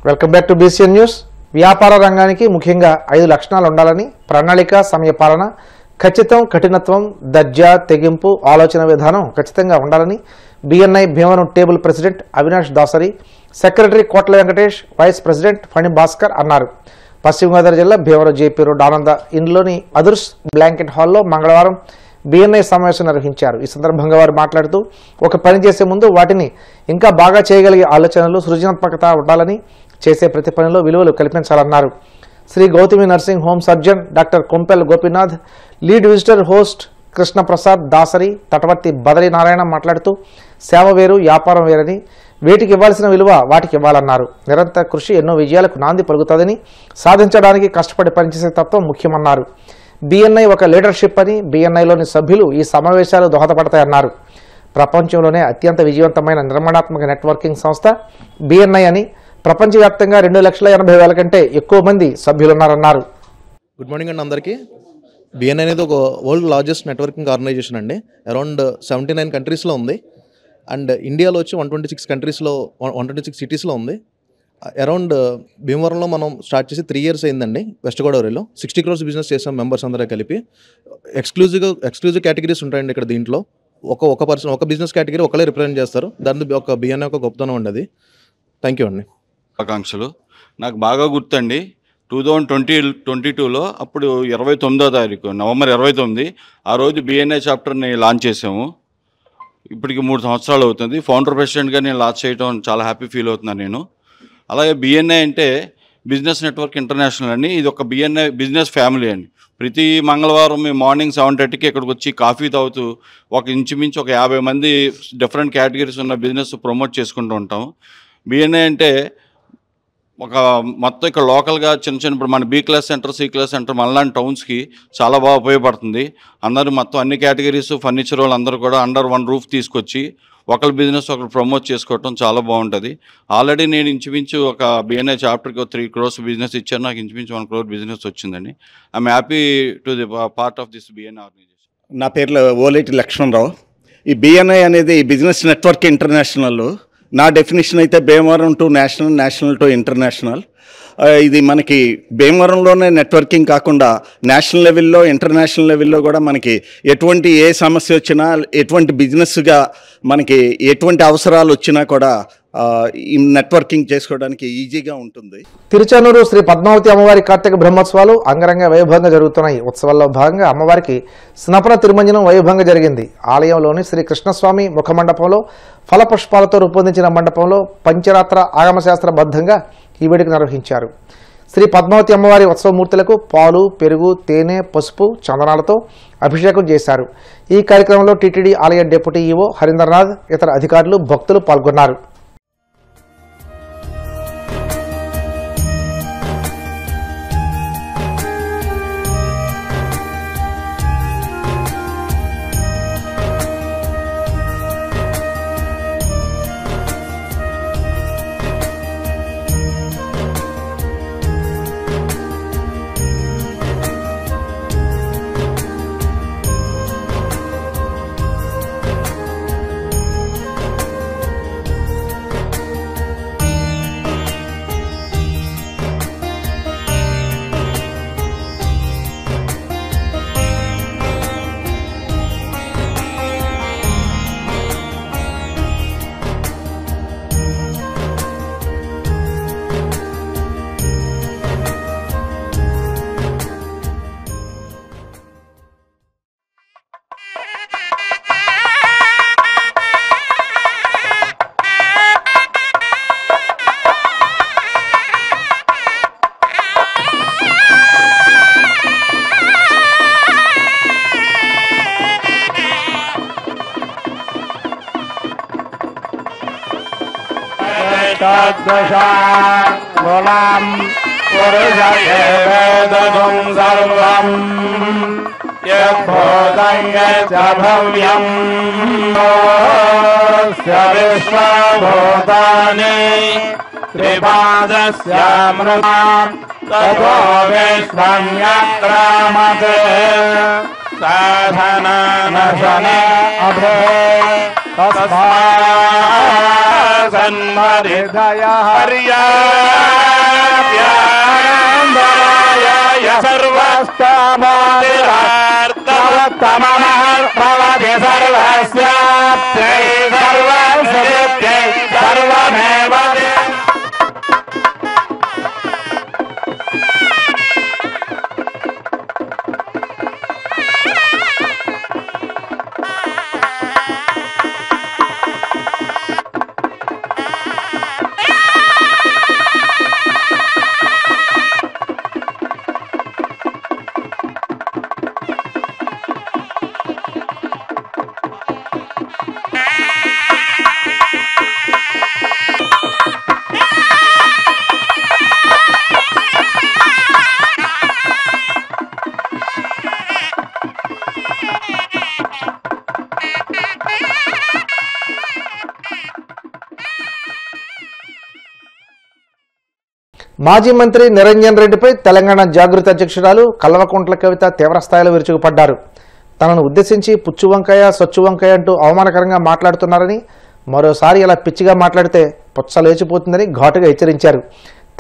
Welcome back to BCN news. వ్యాపార రంగానికి ముఖ్యంగా 5 లక్షణాలు ఉండాలని, ప్రణాళిక, సమయపాలన, ఖచ్చితం, కఠినత్వం, దర్జా, తెగింపు, ఆలోచన విధానం ఖచ్చితంగా ఉండాలని BNI Bhimavaram table president Avinash Dasari, secretary కోట్ల వెంకటేష్, వైస్ ప్రెసిడెంట్ ఫణి భాస్కర్ అన్నారు. పశ్చిమ గోదావరి జిల్లా భీమవరం జేపీ రోడ్ ఆనంద ఇంట్లోని అదుర్స్ బ్లాంకెట్ హాల్లో మంగళవారం బిఎన్ఐ సమావేశం నిర్వహించారు. ఈ సందర్భంగా వారు మాట్లాడుతూ, ఒక పని చేసే ముందు వాటిని ఇంకా బాగా చేయగలిగే ఆలోచనలు, సృజనాత్మకత ఉండాలని, చేసే ప్రతి పనిలో విలువలు కల్పించాలన్నారు. Shri Gautami nursing home surgeon doctor Kompel Gopinath, lead visitor host Krishnaprasad Dasari, Tatavarthi Badari Narayana మాట్లాడుతూ, సేవ వేరు, వ్యాపారం వేరని, వేటికి ఇవ్వాల్సిన విలువ వాటికి ఇవ్వాలన్నారు. నిరంతర కృషి ఎన్నో విజయాలకు నాంది పలుకుతుందని, సాధించడానికి కష్టపడి పనిచేసే తత్వం ముఖ్యమన్నారు. బిఎన్ఐ ఒక లీడర్షిప్ అని, బిఎన్ఐలోని సభ్యులు ఈ సమావేశాలు దోహదపడతాయన్నారు. ప్రపంచంలోనే అత్యంత విజయవంతమైన నిర్మాణాత్మక నెట్వర్కింగ్ సంస్థ బిఎన్ఐ అని, ప్రపంచవ్యాప్తంగా 2,80,000 కంటే ఎక్కువ మంది సభ్యులున్నారన్నారు. గుడ్ మార్నింగ్ అండి అందరికీ. బిఎన్ఐ అనేది ఒక వరల్డ్ లార్జెస్ట్ నెట్వర్కింగ్ ఆర్గనైజేషన్ అండి. అరౌండ్ 79 కంట్రీస్లో ఉంది. అండ్ ఇండియాలో వచ్చి 126 కంట్రీస్లో 126 సిటీస్లో ఉంది. అరౌండ్ భీమవరంలో మనం స్టార్ట్ చేసి 3 years అయిందండి. వెస్ట్ గోదావరిలో 60 crores బిజినెస్ చేసాం మెంబర్స్ అందరూ కలిపి. ఎక్స్క్లూజివ్ కేటగిరీస్ ఉంటాయండి ఇక్కడ. దీంట్లో ఒక పర్సన్ ఒక బిజినెస్ కేటగిరీ ఒకళ్ళే రిప్రజెంట్ చేస్తారు. దాని ఒక బిఎన్ఐ ఒక గొప్పతనం ఉండదు. థ్యాంక్ యూ అండి. ఆకాంక్షలు నాకు బాగా గుర్తండి. 2022లో అప్పుడు 29వ తారీఖు నవంబర్ 29 ఆ రోజు బిఎన్ఐ చాప్టర్ని లాంచ్ చేసాము. ఇప్పటికి 3 సంవత్సరాలు అవుతుంది. ఫౌండర్ ప్రెసిడెంట్గా నేను లాంచ్ చేయడం చాలా హ్యాపీ ఫీల్ అవుతున్నాను నేను. అలాగే బిఎన్ఐ అంటే బిజినెస్ నెట్వర్క్ ఇంటర్నేషనల్ అని, ఇది ఒక బిఎన్ఐ బిజినెస్ ఫ్యామిలీ అండి. ప్రతి మంగళవారం మేము మార్నింగ్ 7:30కి ఇక్కడికి వచ్చి కాఫీ తాగుతూ ఇంచుమించు ఒక 50 మంది డిఫరెంట్ కేటగిరీస్ ఉన్న బిజినెస్ ప్రమోట్ చేసుకుంటూ ఉంటాం. బిఎన్ఐ అంటే ఒక మొత్తం ఇక్కడ లోకల్గా చిన్న ఇప్పుడు మన B class centre, C class centre మనలాంటి టౌన్స్కి చాలా బాగా ఉపయోగపడుతుంది. అందరూ మొత్తం అన్ని కేటగిరీస్ ఫర్నిచర్ వాళ్ళు అందరూ కూడా అండర్ వన్ రూఫ్ తీసుకొచ్చి ఒకరి బిజినెస్ ఒకరు ప్రమోట్ చేసుకోవటం చాలా బాగుంటుంది. ఆల్రెడీ నేను ఇంచుమించు ఒక బిఎన్ఐ చాప్టర్కి 3 crores బిజినెస్ ఇచ్చాను. నాకు ఇంచుమించు 1 crore బిజినెస్ వచ్చిందండి. I'm happy to the part of this BNI organisation. నా పేరు ఓలేటి లక్ష్మణరావు. ఈ బిఎన్ఐ అనేది బిజినెస్ నెట్వర్క్ ఇంటర్నేషనల్. నా డెఫినేషన్ అయితే Bhimavaram to national, national to international. ఇది మనకి భీమవరంలోనే నెట్వర్కింగ్ కాకుండా నేషనల్ లెవెల్లో, ఇంటర్నేషనల్ లెవెల్లో కూడా మనకి ఎటువంటి ఏ సమస్య వచ్చినా, ఎటువంటి బిజినెస్గా మనకి ఎటువంటి అవసరాలు వచ్చినా కూడా ఈ నెట్వర్కింగ్ చేసుకోవడానికి ఈజీగా ఉంటుంది. తిరుచానూరు శ్రీ పద్మావతి అమ్మవారి కార్తీక బ్రహ్మోత్సవాలు అంగరంగ వైభవంగా జరుగుతున్నాయి. ఉత్సవాల్లో భాగంగా అమ్మవారికి స్నపన తిరుమంజనం వైభవంగా జరిగింది. ఆలయంలోని శ్రీ కృష్ణస్వామి ముఖమండపంలో ఫలపుష్పాలతో రూపొందించిన మండపంలో పంచరాత్ర ఆగమశాస్త్రబద్ధంగా ఈ వేడుక నిర్వహించారు. శ్రీ పద్మావతి అమ్మవారి ఉత్సవమూర్తులకు పాలు, పెరుగు, తేనె, పసుపు, చందనాలతో అభిషేకం చేశారు. ఈ కార్యక్రమంలో టీటీడీ ఆలయ డిప్యూటీ ఈవో హరీంద్రనాథ్, ఇతర అధికారులు, భక్తులు పాల్గొన్నారు. గులాం పురుషయేవేదం సర్వం యద్భూతం యచ్చ భవ్యం విశ్వభూతాని త్రిపాదస్యామృతం తతో విశ్వం యత్రామతే సాధనానశనే అభే తస్మాత్ సన్మరిదయ హర్యా तमः भवति सर्वस्याप्त्यै सर्वसिद्ध्यै सर्वमेव మాజీ మంత్రి నిరంజన్ రెడ్డిపై తెలంగాణ జాగృతి అధ్యక్షురాలు కల్వకుంట్ల కవిత తీవ్రస్థాయిలో విరుచుకుపడ్డారు. తనను ఉద్దేశించి పుచ్చు వంకాయ సొచ్చు వంకాయ అంటూ అవమానకరంగా మాట్లాడుతున్నారని, మరోసారి ఇలా పిచ్చిగా మాట్లాడితే పుచ్చ లేచిపోతుందని ఘాటుగా హెచ్చరించారు.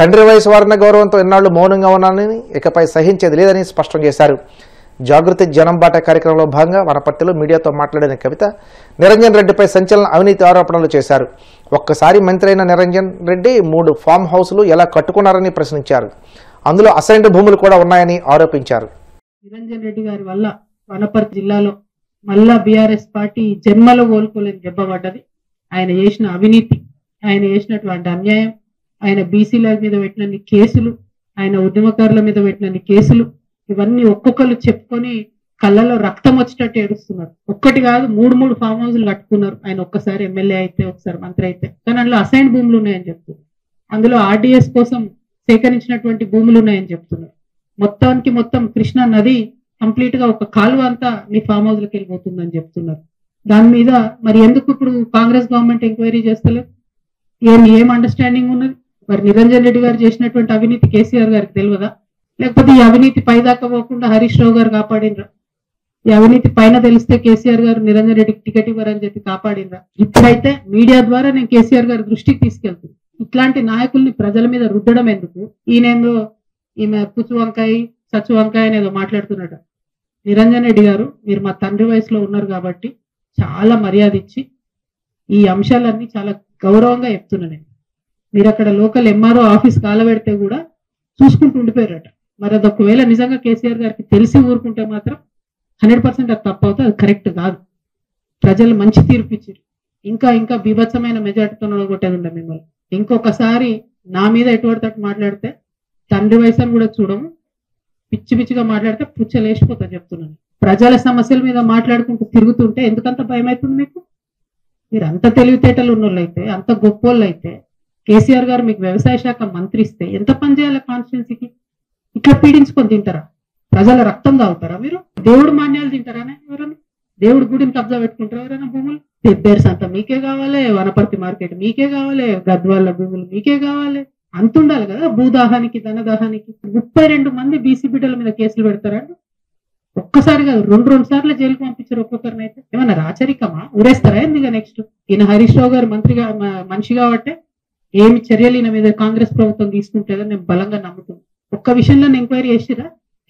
తండ్రి వయసు వారిన గౌరవంతో ఎన్నాళ్లు మౌనంగా ఉన్నానని, ఇకపై సహించేది లేదని స్పష్టం చేశారు. జాగృతి జనం బాట కార్యక్రమంలో భాగంగా వనపర్తిలో మీడియాతో మాట్లాడిన కవిత నిరంజన్ రెడ్డిపై సంచలన అవినీతి ఆరోపణలు చేశారు. ఒక్కసారి మంత్రి అయిన నిరంజన్ రెడ్డి 3 ఫామ్ హౌస్లు ఎలా కట్టుకున్నారని ప్రశ్నించారు. అందులో అసైన్డ్ భూములు కూడా ఉన్నాయని ఆరోపించారు. నిరంజన్ రెడ్డి గారి వల్ల వనపర్తి జిల్లాలో మళ్ళా బీఆర్ఎస్ పార్టీ జన్మలో కోలుకోలేని దెబ్బ పడ్డది. ఆయన చేసిన అవినీతి, ఆయన చేసినటువంటి అన్యాయం, ఆయన బీసీల మీద పెట్టినన్ని కేసులు, ఆయన ఉద్యమకారుల మీద పెట్టినన్ని కేసులు, ఇవన్నీ ఒక్కొక్కరు చెప్పుకొని కళ్ళలో రక్తం వచ్చేటట్టు ఏడుస్తున్నారు. ఒక్కటి కాదు 3 ఫామ్ హౌస్లు కట్టుకున్నారు. ఆయన ఒక్కసారి ఎమ్మెల్యే అయితే, ఒకసారి మంత్రి అయితే. కానీ అందులో అసైన్ భూములు ఉన్నాయని చెప్తున్నారు. అందులో ఆర్డీఎస్ కోసం సేకరించినటువంటి భూములు ఉన్నాయని చెప్తున్నారు. మొత్తం కృష్ణా నది కంప్లీట్ గా ఒక కాలువ అంతా మీ ఫామ్ హౌస్ లకు వెళ్ళిపోతుందని చెప్తున్నారు. దాని మీద మరి ఎందుకు ఇప్పుడు కాంగ్రెస్ గవర్నమెంట్ ఎంక్వైరీ చేస్తలేదు? ఏం అండర్స్టాండింగ్ ఉన్నది? మరి నిరంజన్ రెడ్డి గారు చేసినటువంటి అవినీతి కేసీఆర్ గారికి తెలియదా? లేకపోతే ఈ అవినీతి పైదాకా పోకుండా హరీష్ రావు గారు కాపాడినరా? ఈ అవినీతి పైన తెలిస్తే కేసీఆర్ గారు నిరంజన్ రెడ్డికి టికెట్ ఇవ్వరని చెప్పి కాపాడినరా? ఇప్పుడైతే మీడియా ద్వారా నేను కేసీఆర్ గారి దృష్టికి తీసుకెళ్తున్నాను. ఇట్లాంటి నాయకుల్ని ప్రజల మీద రుద్దడం ఎందుకు? ఈమె పుచ్చు వంకాయ సచ్చు వంకాయ అనేదో మాట్లాడుతున్నట్టు. నిరంజన్ రెడ్డి గారు, మీరు మా తండ్రి వయసులో ఉన్నారు కాబట్టి చాలా మర్యాద ఇచ్చి ఈ అంశాలన్నీ చాలా గౌరవంగా చెప్తున్నాను. మీరు అక్కడ లోకల్ ఎంఆర్ఓ ఆఫీస్ కాలబెడితే కూడా చూసుకుంటూ ఉండిపోయారట. మరి అది ఒకవేళ నిజంగా కేసీఆర్ గారికి తెలిసి ఊరుకుంటే మాత్రం 100% అది తప్పు అవుతుంది, అది కరెక్ట్ కాదు. ప్రజలు మంచి తీర్పు ఇచ్చారు. ఇంకా బీభత్సమైన మెజార్టీతో కొట్టేది ఉండే మిమ్మల్ని. ఇంకొకసారి నా మీద ఎటువంటి మాట్లాడితే తండ్రి వయసు కూడా చూడము, పిచ్చిగా మాట్లాడితే పుచ్చ లేచిపోతా చెప్తున్నాను. ప్రజల సమస్యల మీద మాట్లాడుకుంటూ తిరుగుతుంటే ఎందుకంత భయం అవుతుంది మీకు? మీరు అంత తెలివితేటలు ఉన్నోళ్ళైతే, అంత గొప్పోళ్ళు అయితే, కేసీఆర్ గారు మీకు వ్యవసాయ శాఖ మంత్రి ఇస్తే ఎంత పని చేయాలి కాన్స్టిట్యున్సీకి? ఇట్లా పీడించుకొని తింటారా? ప్రజల రక్తం తాగుతారా మీరు? దేవుడు మాన్యాలు తింటారానే ఎవరైనా? దేవుడు గుడిని కబ్జా పెట్టుకుంటారా ఎవరైనా? భూములు పెబ్బేర్స్ అంతా మీకే కావాలి, వనపర్తి మార్కెట్ మీకే కావాలి, గద్వాళ్ళ భూములు మీకే కావాలి. అంత ఉండాలి కదా భూదాహానికి, ధనదాహానికి. 32 మంది బీసీ బిడ్డల మీద కేసులు పెడతారండి. ఒక్కసారి కాదు 2 సార్లు జైలుకు పంపించారు ఒక్కొక్కరిని. అయితే ఏమన్నా రాచరికమా? ఊరేస్తారా ఎందుగా? నెక్స్ట్ ఈయన హరీష్ రావు గారు మంత్రిగా మనిషి కాబట్టి ఏమి చర్యలు ఈయన మీద కాంగ్రెస్ ప్రభుత్వం తీసుకుంటుందని నేను బలంగా నమ్ముతున్నాను. ఒక్క విషయంలో ఎంక్వైరీ చేసిరా?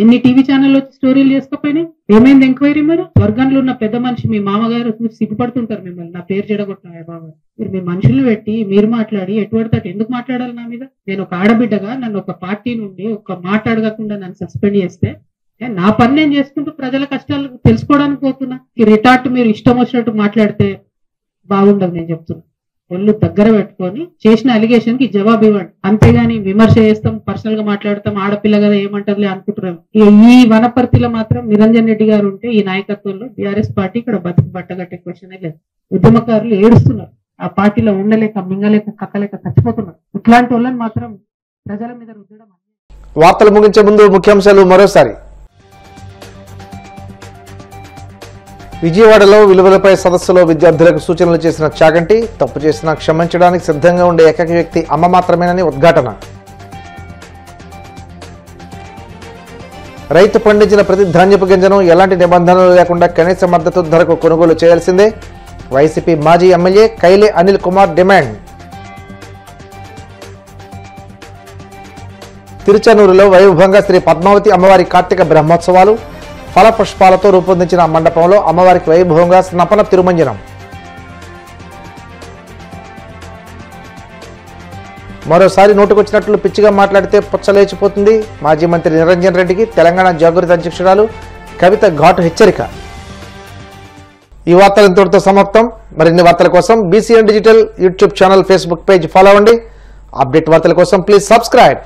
ఎన్ని టీవీ ఛానల్ వచ్చి స్టోరీలు చేసుకోపోయినాయి? ఏమైంది ఎంక్వైరీ? మరి స్వర్గంలో ఉన్న పెద్ద మనిషి మీ మామగారు సిగ్గుపడుతుంటారు మిమ్మల్ని నా పేరు చెడగొట్టిన బాబు. మీరు మీ మనుషులు పెట్టి మీరు మాట్లాడి ఎటువంటి ఎందుకు మాట్లాడాలి నా మీద? నేను ఒక ఆడబిడ్డగా నన్ను ఒక పార్టీ నుండి ఒక మాట అడగకుండా నన్ను సస్పెండ్ చేస్తే నా పని నేను చేసుకుంటూ ప్రజల కష్టాలు తెలుసుకోవడానికి పోతున్నా. ఈ రిటార్ట్ మీరు ఇష్టం వచ్చినట్టు మాట్లాడితే బాగుండదు. నేను చెప్తున్నా, ఒళ్ళు దగ్గర పెట్టుకొని చేసిన అలిగేషన్ కి జవాబు ఇవ్వండి. అంతేగాని విమర్శ చేస్తాం, పర్సనల్ గా మాట్లాడతాం, ఆడపిల్ల కదా ఏమంటదిలే అనుకుంటున్నాం. ఈ వనపర్తిలో మాత్రం నిరంజన్ రెడ్డి గారు ఉంటే ఈ నాయకత్వంలో బీఆర్ఎస్ పార్టీ ఇక్కడ బతికి బట్టగట్టే క్వశ్చనే లేదు. ఉద్యమకారులు ఏడుస్తున్నారు, ఆ పార్టీలో ఉండలేక మింగలేక కక్కలేక చచ్చిపోతున్నారు. ఇట్లాంటి వాళ్ళని మాత్రం ప్రజల మీద రుద్దడం. వార్తలు ముగించే ముందు ముఖ్యాంశాలు మరోసారి. విజయవాడలో విలువలపై సదస్సులో విద్యార్థులకు సూచనలు చేసిన చాగంటి, తప్పు చేసినా క్షమించడానికి సిద్ధంగా ఉండే ఏకైక వ్యక్తి అమ్మ మాత్రమేనని ఉద్ఘాటన. రైతు పండించిన ప్రతి ధాన్యపు గింజను ఎలాంటి నిబంధనలు లేకుండా కనీస మద్దతు ధరకు కొనుగోలు చేయాల్సిందే, వైసీపీ మాజీ ఎమ్మెల్యే కైలే అనిల్ కుమార్ డిమాండ్. తిరుచానూరులో వైభవంగా శ్రీ పద్మావతి అమ్మవారి కార్తీక బ్రహ్మోత్సవాలు. ఫల పుష్పాలతో రూపొందించిన మండపంలో అమ్మవారికి వైభవంగా స్నపన తిరుమంజనం. మరోసారి నోటుకొచ్చినట్లు పిచ్చిగా మాట్లాడితే పుచ్చలేచిపోతుంది. మాజీ మంత్రి నిరంజన్ రెడ్డికి తెలంగాణ జాగృతి అధ్యక్షురాలు కవిత ఘాటు హెచ్చరిక. ఈ వార్తలు ఇంతటితో సమాప్తం. మరిన్ని వార్తల కోసం BCN digital YouTube channel, Facebook page follow అవ్వండి. అప్డేట్ వార్తల కోసం ప్లీజ్ సబ్స్క్రైబ్.